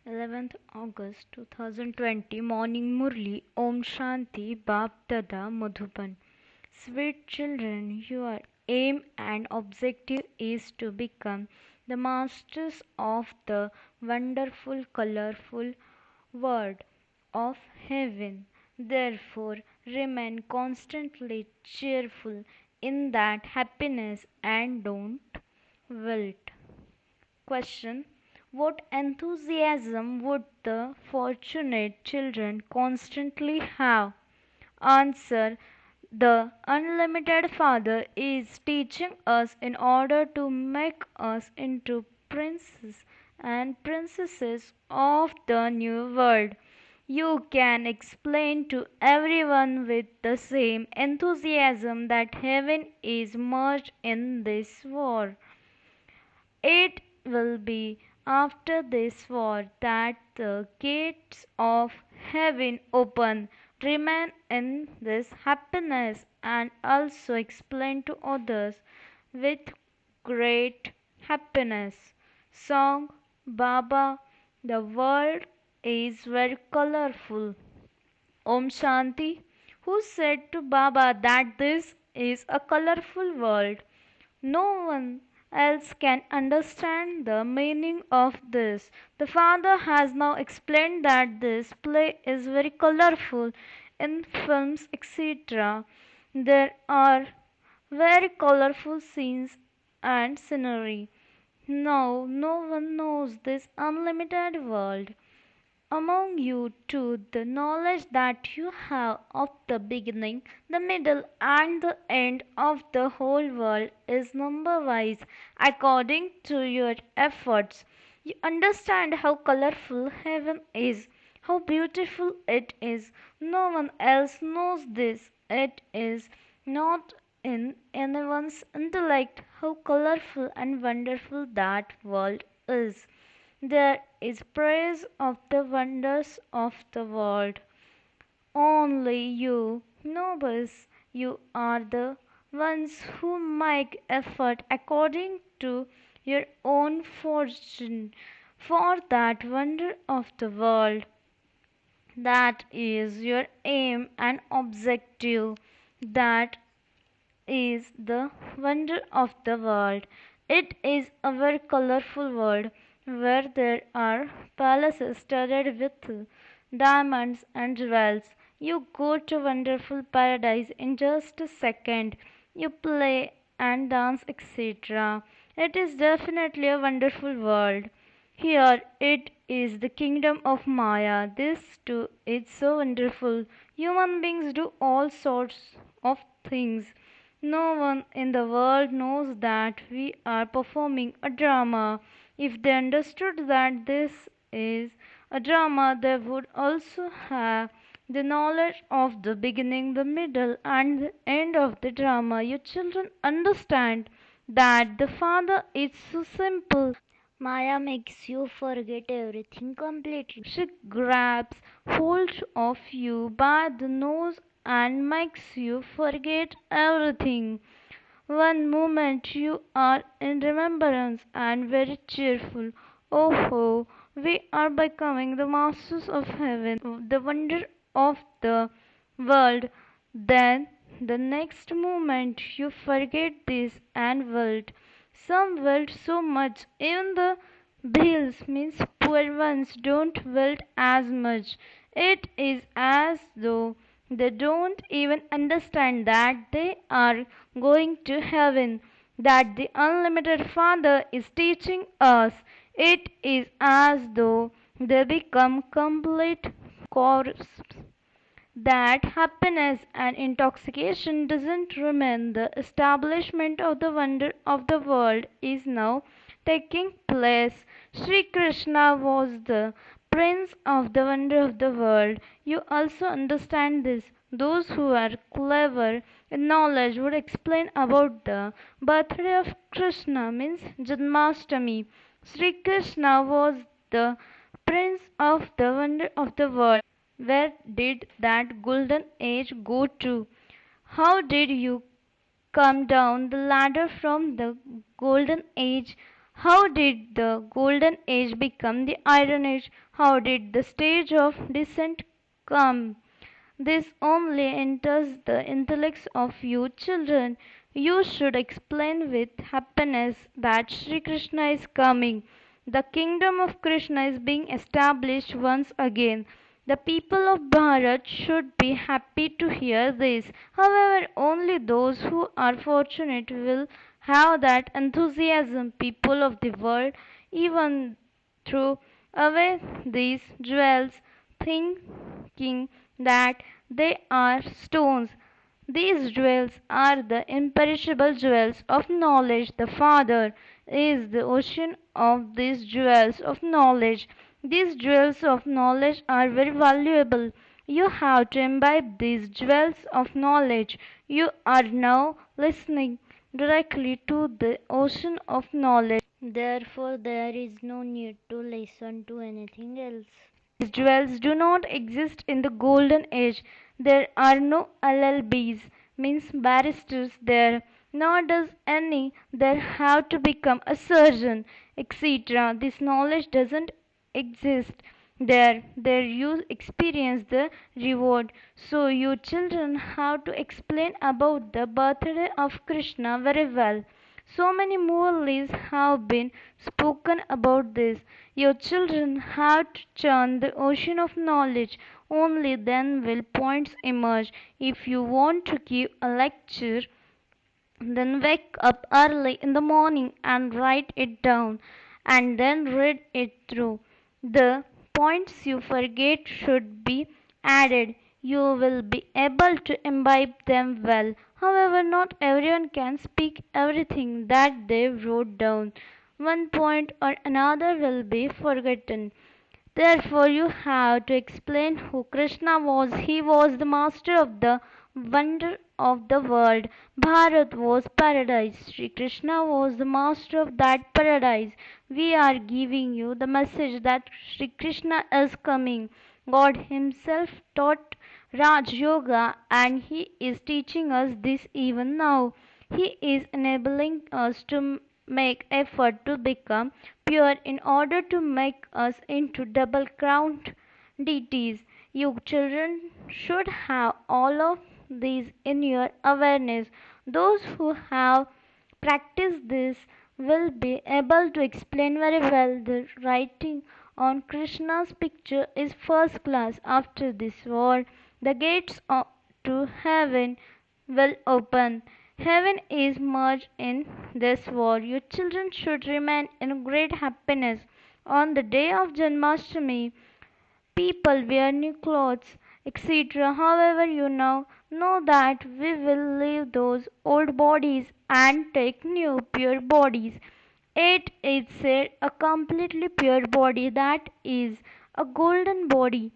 11th August 2020 Morning Murli Om Shanti BapDada Madhuban. Sweet children, your aim and objective is to become the masters of the wonderful, colorful world of heaven. Therefore, remain constantly cheerful in that happiness and don't wilt. Question: what enthusiasm would the fortunate children constantly have? Answer: the unlimited Father is teaching us in order to make us into princes and princesses of the new world. You can explain to everyone with the same enthusiasm that heaven is merged in this war. It will be after this war that the gates of heaven open. Remain in this happiness and also explain to others with great happiness. Song: Baba, the world is very colorful. Om Shanti. Who said to Baba that this is a colorful world? No one else can understand the meaning of this. The father has now explained that this play is very colorful in films, etc. There are very colorful scenes and scenery. Now, no one knows this unlimited world. Among you too, the knowledge that you have of the beginning, the middle, and the end of the whole world is number wise according to your efforts. You understand how colorful heaven is, how beautiful it is. No one else knows this. It is not in anyone's intellect how colorful and wonderful that world is. There is praise of the wonders of the world. Only you know this. You are the ones who make effort according to your own fortune for that wonder of the world. That is your aim and objective. That is the wonder of the world. It is a very colorful world where there are palaces studded with diamonds and jewels. You go to wonderful paradise in just a second. You play and dance, etc. It is definitely a wonderful world. Here it is the kingdom of Maya. This too is so wonderful. Human beings do all sorts of things. No one in the world knows that we are performing a drama. If they understood that this is a drama, they would also have the knowledge of the beginning, the middle, and the end of the drama. You children understand that the Father is so simple. Maya makes you forget everything completely. She grabs hold of you by the nose and makes you forget everything. One moment you are in remembrance and very cheerful. Oh, we are becoming the masters of heaven, the wonder of the world. Then the next moment you forget this and wilt. Some wilt so much, even the bills means poor ones don't wilt as much. It is as though they don't even understand that they are going to heaven, that the unlimited Father is teaching us. It is as though they become complete corpses. That happiness and intoxication doesn't remain. The establishment of the wonder of the world is now taking place. Sri Krishna was the prince of the wonder of the world. You also understand this. Those who are clever in knowledge would explain about the birthday of Krishna means Janmashtami. Sri Krishna was the prince of the wonder of the world. Where did that golden age go to? How did you come down the ladder from the golden age? How did the golden age become the iron age? How did the stage of descent come? This only enters the intellects of you children. You should explain with happiness that Sri Krishna is coming. The kingdom of Krishna is being established once again. The people of Bharat should be happy to hear this. However, only those who are fortunate will have that enthusiasm. People of the world, even throw away these jewels, thinking that they are stones. These jewels are the imperishable jewels of knowledge. The Father is the ocean of these jewels of knowledge. These jewels of knowledge are very valuable. You have to imbibe these jewels of knowledge. You are now listening directly to the ocean of knowledge. Therefore, there is no need to listen to anything else. These jewels do not exist in the golden age. There are no LLBs, means barristers there, nor does any there have to become a surgeon, etc. This knowledge doesn't exist there you experience the reward. So you children have to explain about the birthday of Krishna very well. So many Murlis have been spoken about this. Your children have to churn the ocean of knowledge. Only then will points emerge. If you want to give a lecture, then wake up early in the morning and write it down, and then read it through. The points you forget should be added. You will be able to imbibe them well. However, not everyone can speak everything that they wrote down. One point or another will be forgotten. Therefore, you have to explain who Krishna was. He was the master of the wonder of the world. Bharat was paradise. Sri Krishna was the master of that paradise. We are giving you the message that Sri Krishna is coming. God Himself taught Raj Yoga and He is teaching us this even now. He is enabling us to make effort to become pure in order to make us into double crowned deities. You children should have all of these in your awareness. Those who have practiced this will be able to explain very well. The writing on Krishna's picture is first class. After this war, the gates to heaven will open. Heaven is merged in this war. Your children should remain in great happiness. On the day of Janmashtami, people wear new clothes, etc. However, you now know that we will leave those old bodies and take new pure bodies. It is said a completely pure body, that is a golden body.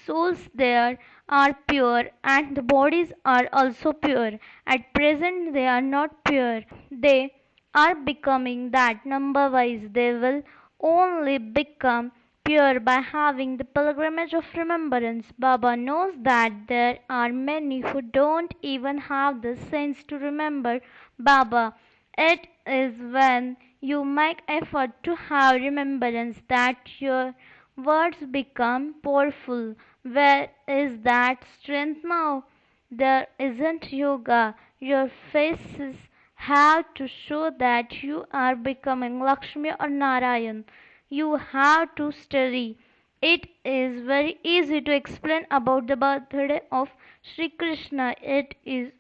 Souls there are pure and the bodies are also pure. At present they are not pure. They are becoming that number wise. They will only become pure by having the pilgrimage of remembrance. Baba knows that there are many who don't even have the sense to remember Baba. It is when you make effort to have remembrance that your words become powerful. Where is that strength now? There isn't yoga. Your faces have to show that you are becoming Lakshmi or Narayan. You have to study. It is very easy to explain about the birthday of Sri Krishna. It is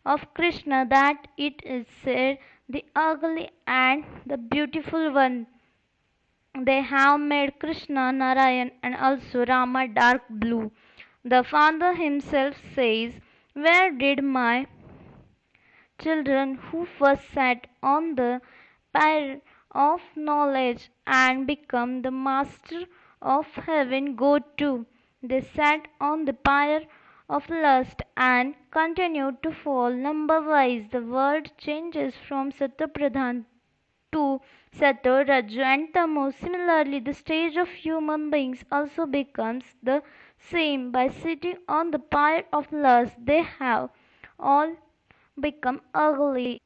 of Krishna that it is said the ugly and the beautiful one. They have made Krishna Narayan and also Rama dark blue. The Father himself says, where did my children who first sat on the pyre of knowledge and become the master of heaven go to? They sat on the pyre of lust and continued to fall number wise. The world changes from Satapradhan to Sato, Raju and Tamo. Similarly, the stage of human beings also becomes the same. By sitting on the pyre of lust, they have all become ugly.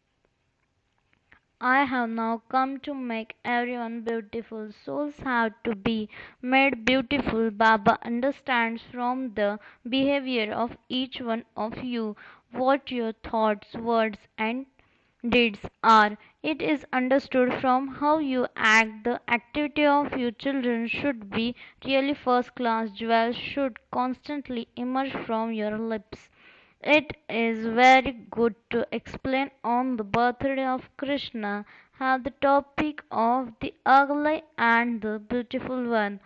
I have now come to make everyone beautiful. Souls have to be made beautiful. Baba understands from the behavior of each one of you what your thoughts, words, and deeds are. It is understood from how you act. The activity of your children should be really first class. Jewels should constantly emerge from your lips. It is very good to explain on the birthday of Krishna have the topic of the ugly and the beautiful one.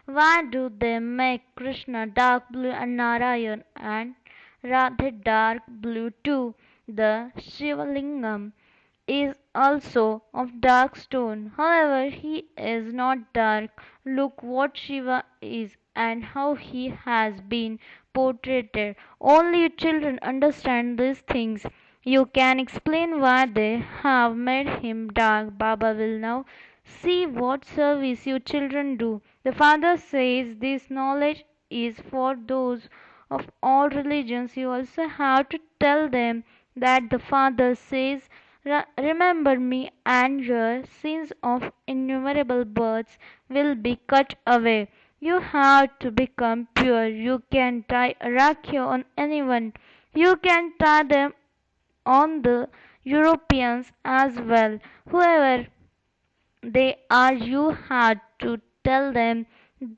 Why do they make Krishna dark blue and Narayan and Radha dark blue too? The Shivalingam is also of dark stone. However, he is not dark. Look what Shiva is and how he has been portrayed. Only you children understand these things. You can explain why they have made him dark. Baba will now see what service you children do. The father says this knowledge is for those of all religions. You also have to tell them that the father says, Remember me, and your sins of innumerable births will be cut away. You have to become pure. You can tie a rakhi on anyone. You can tie them on the Europeans as well. Whoever they are, you had to tell them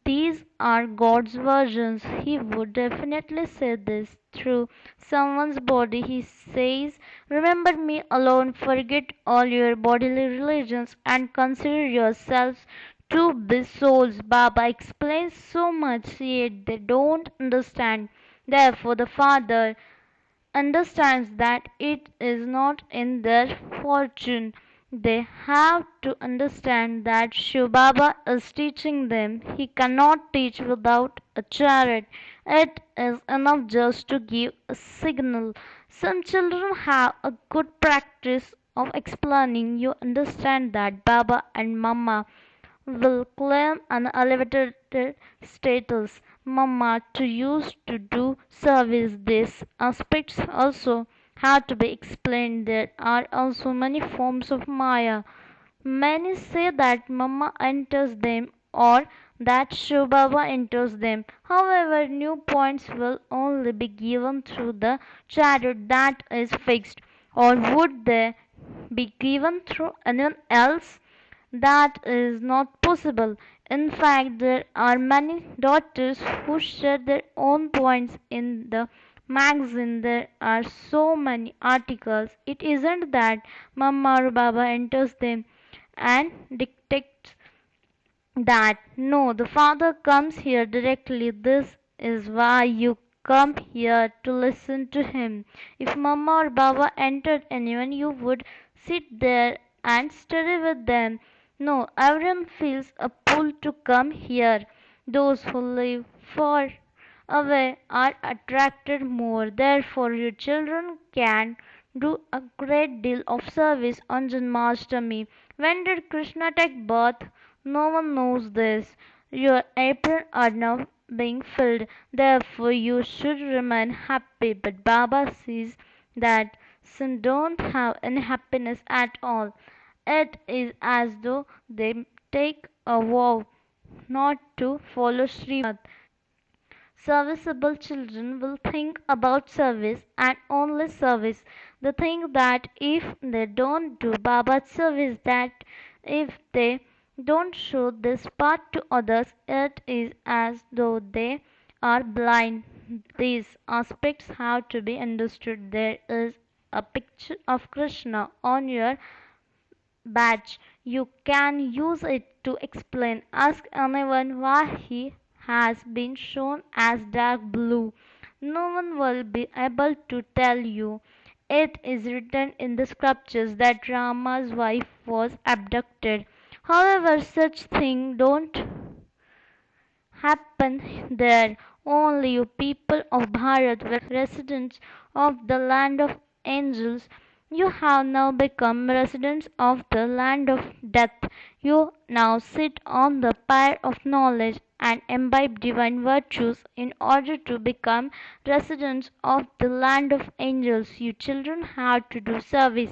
these are God's versions. He would definitely say this through someone's body. He says, Remember me alone, forget all your bodily religions, and consider yourselves to be souls. Baba explains so much, yet they don't understand. Therefore, the Father understands that it is not in their fortune. They have to understand that shivbaba is teaching them. He cannot teach without a chariot. It is enough just to give a signal. Some children have a good practice of explaining. You understand that Baba and Mama will claim an elevated status. Mama to use to do service. These aspects also have to be explained. There are also many forms of Maya. Many say that Mama enters them or that Shubhava enters them. However, new points will only be given through the chariot that is fixed. Or would they be given through anyone else? That is not possible. In fact, there are many daughters who share their own points in the magazine. There are so many articles. It isn't that Mama or Baba enters them and dictates that. No, the Father comes here directly. This is why you come here to listen to him. If Mama or Baba entered anyone, you would sit there and study with them. No, everyone feels a pull to come here. Those who live far away are attracted more. Therefore, your children can do a great deal of service on Janmashtami. When did Krishna take birth? No one knows this. Your aprons are now being filled. Therefore, you should remain happy. But Baba sees that some don't have any happiness at all. It is as though they take a vow not to follow Srimad. Serviceable children will think about service and only service. They think that if they don't do Baba's service, that if they don't show this path to others, it is as though they are blind. These aspects have to be understood. There is a picture of Krishna on your badge. You can use it to explain. Ask anyone why he has been shown as dark blue. No one will be able to tell you. It is written in the scriptures that Rama's wife was abducted. However, such things don't happen there. Only you people of Bharat were residents of the land of angels. You have now become residents of the land of death. You now sit on the pyre of knowledge and imbibe divine virtues in order to become residents of the land of angels. You children have to do service.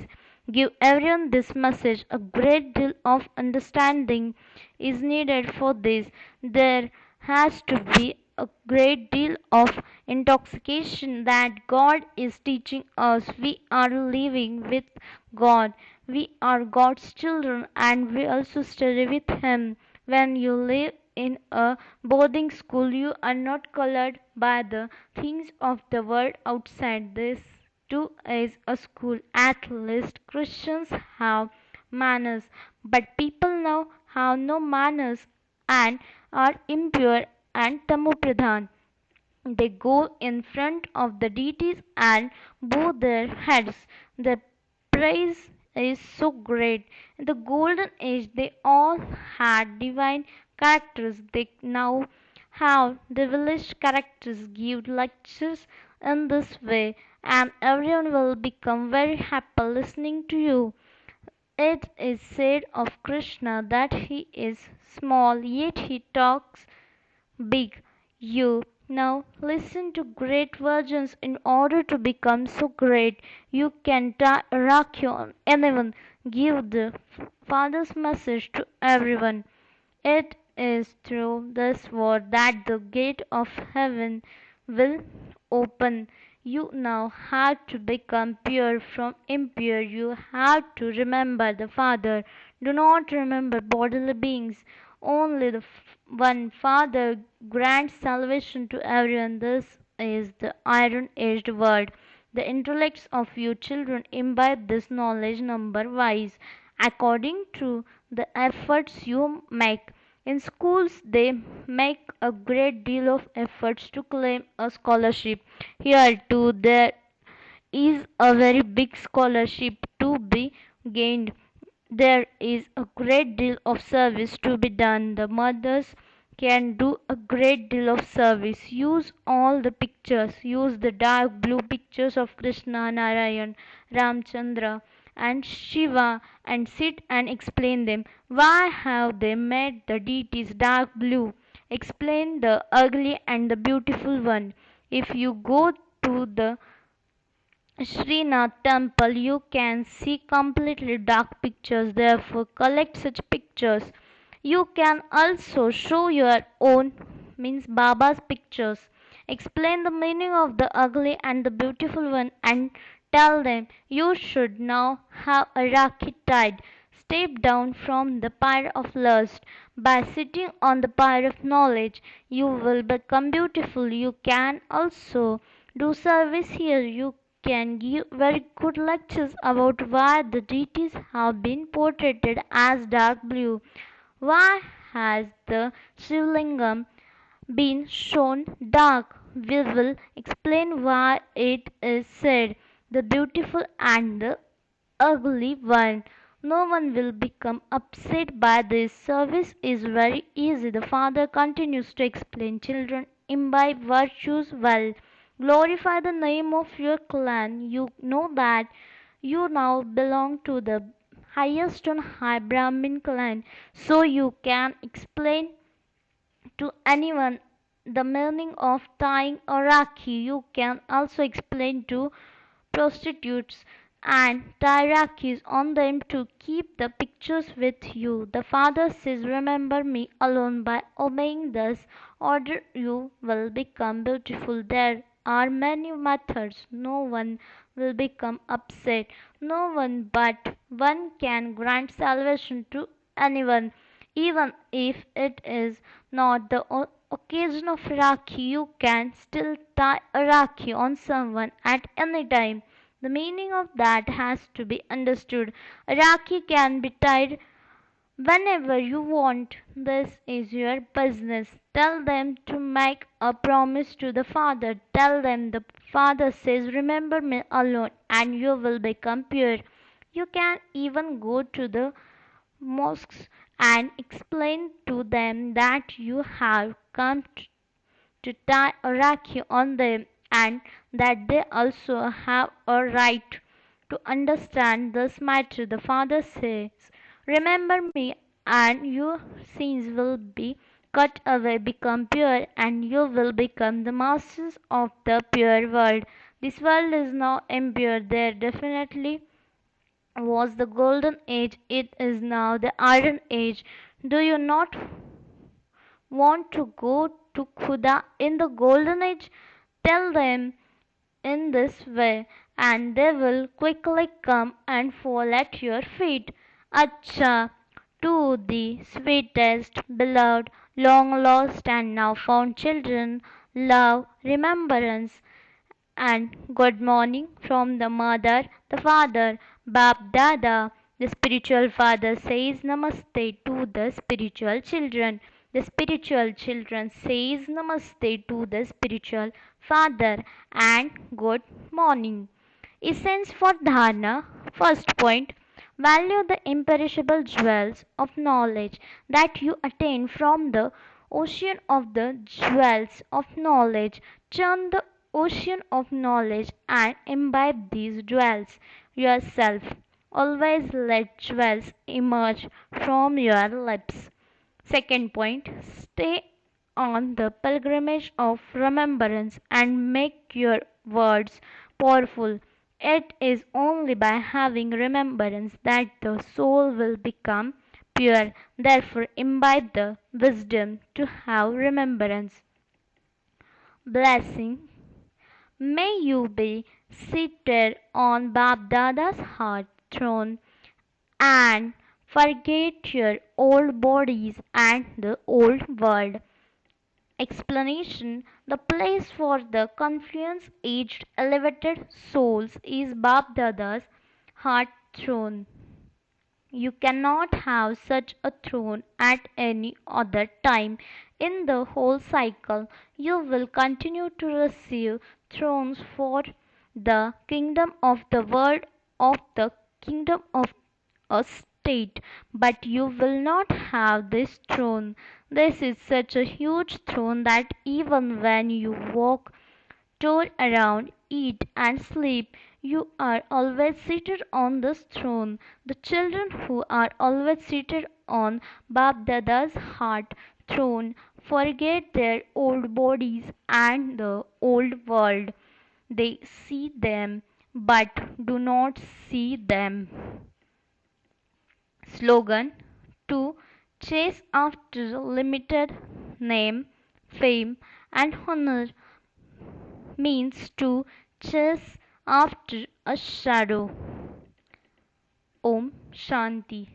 give everyone this message. A great deal of understanding is needed for this. There has to be a great deal of intoxication that God is teaching us. We are living with God. We are God's children and we also study with Him. When you live in a boarding school, you are not colored by the things of the world outside. This too is a school. At least Christians have manners, but people now have no manners and are impure and tamopradhan. They go in front of the deities and bow their heads. Their praise is so great. In the golden age, they all had divine characters. They now have devilish characters. Give lectures in this way, and everyone will become very happy listening to you. It is said of Krishna that he is small, yet he talks big. You now listen to great virgins in order to become so great. You can rock on anyone. Give the Father's message to everyone. It is through this word that the gate of heaven will open. You now have to become pure from impure. You have to remember the Father. Do not remember bodily beings. Only the one Father grants salvation to everyone. This is the iron edged word. The intellects of you children imbibe this knowledge number wise according to the efforts you make. In schools, they make a great deal of efforts to claim a scholarship. Here too, there is a very big scholarship to be gained. There is a great deal of service to be done. The mothers can do a great deal of service. Use all the pictures. Use the dark blue pictures of Krishna, Narayan, Ramchandra, and Shiva and sit and explain them. Why have they made the deities dark blue? Explain the ugly and the beautiful one. If you go to the Srinath temple, you can see completely dark pictures. Therefore, collect such pictures. You can also show your own, means Baba's pictures. Explain the meaning of the ugly and the beautiful one and tell them you should now have a Rakhi tied. Step down from the pyre of lust. By sitting on the pyre of knowledge, you will become beautiful. You can also do service here. You can give very good lectures about why the deities have been portrayed as dark blue. Why has the Shivlingam been shown dark? We will explain why it is said the beautiful and the ugly one. No one will become upset by this. Service is very easy. The father continues to explain. Children, imbibe virtues well. Glorify the name of your clan. You know that you now belong to the highest and high Brahmin clan, so you can explain to anyone the meaning of tying a rakhi. You can also explain to prostitutes and tie rakis on them to keep the pictures with you. The father says, remember me alone. By obeying this order, you will become beautiful. There are many methods. No one will become upset. No one but one can grant salvation to anyone, even if it is not the occasion of Rakhi. You can still tie a Rakhi on someone at any time. The meaning of that has to be understood. A Rakhi can be tied whenever you want. This is your business. Tell them to make a promise to the Father. Tell them the Father says, remember me alone, and you will become pure. You can even go to the mosques and explain to them that you have come to tie a rakhi on them and that they also have a right to understand this matter. The Father says, remember me, and your sins will be cut away, become pure, and you will become the masters of the pure world. This world is now impure. There definitely was the golden age, it is now the iron age. Do you not want to go to Khuda in the golden age? Tell them in this way, and they will quickly come and fall at your feet. Acha, to the sweetest, beloved, long lost and now found children, love, remembrance, and good morning from the mother, the father, BapDada. The spiritual father says namaste to the spiritual children. The spiritual children says namaste to the spiritual father and good morning. Essence for dharana. First point. Value the imperishable jewels of knowledge that you attain from the ocean of the jewels of knowledge. Churn the ocean of knowledge and imbibe these jewels yourself. Always let jewels emerge from your lips. Second point, stay on the pilgrimage of remembrance and make your words powerful. It is only by having remembrance that the soul will become pure. Therefore, imbibe the wisdom to have remembrance. Blessing. May you be seated on BapDada's heart throne and forget your old bodies and the old world. Explanation. The place for the confluence aged elevated souls is BapDada's heart throne. You cannot have such a throne at any other time in the whole cycle. You will continue to receive thrones for the kingdom of the world, of the kingdom of a state, but you will not have this throne. This is such a huge throne that even when you walk, tour around, eat, and sleep, you are always seated on this throne. The children who are always seated on BapDada's heart throne forget their old bodies and the old world. They see them but do not see them. Slogan. To chase after limited name, fame, and honor means to chase after a shadow. Om Shanti.